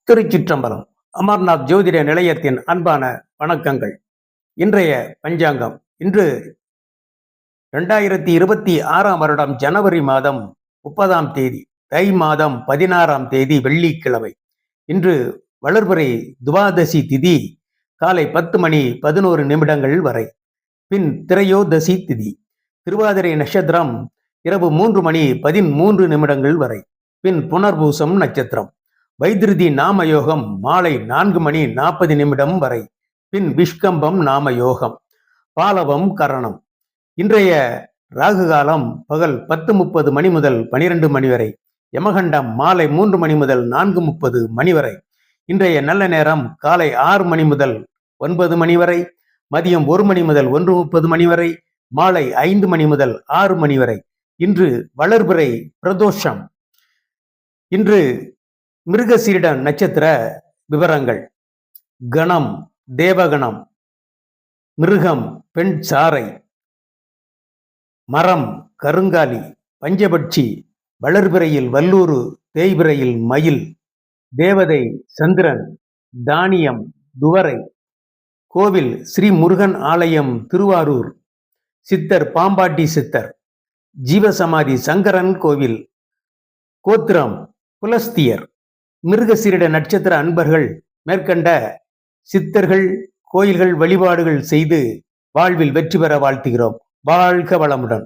திருச்சிற்றம்பலம். அமர்நாத் ஜோதிட நிலையத்தின் அன்பான வணக்கங்கள். இன்றைய பஞ்சாங்கம் இன்று 2026 வருடம் ஜனவரி மாதம் 30ஆம் தேதி, தை மாதம் 16ஆம் தேதி வெள்ளிக்கிழமை. இன்று வளர்பிறை துவாதசி திதி காலை 10:11 வரை. பின் திரையோதசி திதி. திருவாதிரை நட்சத்திரம் இரவு 3:13 வரை. பின் புனர்பூசம் நட்சத்திரம். வைத்திருதி நாமயோகம் மாலை 4:40 வரை. பின் விஷ்கம்பம் நாமயோகம். பாலவம் கரணம். இன்றைய ராகு காலம் பகல் 10:30 முதல் 12 வரை. யமகண்டம் மாலை 3 முதல் 4:30 வரை. இன்றைய நல்ல நேரம் காலை 6 முதல் 9 வரை, மதியம் 1 முதல் 1:30 வரை, மாலை 5 முதல் 6 வரை. இன்று வளர்பிறை பிரதோஷம். இன்று மிருகசீரிட நட்சத்திர விவரங்கள். கணம் தேவகணம். மிருகம் பெண் சாரை. மரம் கருங்காலி. பஞ்சபட்சி. வளர்பிறையில் வல்லூரு, தேய்பிறையில் மயில். தேவதை சந்திரன். தானியம் துவரை. கோவில் ஸ்ரீ முருகன் ஆலயம் திருவாரூர். சித்தர் பாம்பாட்டி சித்தர். ஜீவசமாதி சங்கரன் கோவில். கோத்திரம் புலஸ்தியர். மிருகசீரிட நட்சத்திர அன்பர்கள் மேற்கண்ட சித்தர்கள் கோயில்கள் வழிபாடுகள் செய்து வாழ்வில் வெற்றி பெற வாழ்த்துகிறோம். வாழ்க வளமுடன்.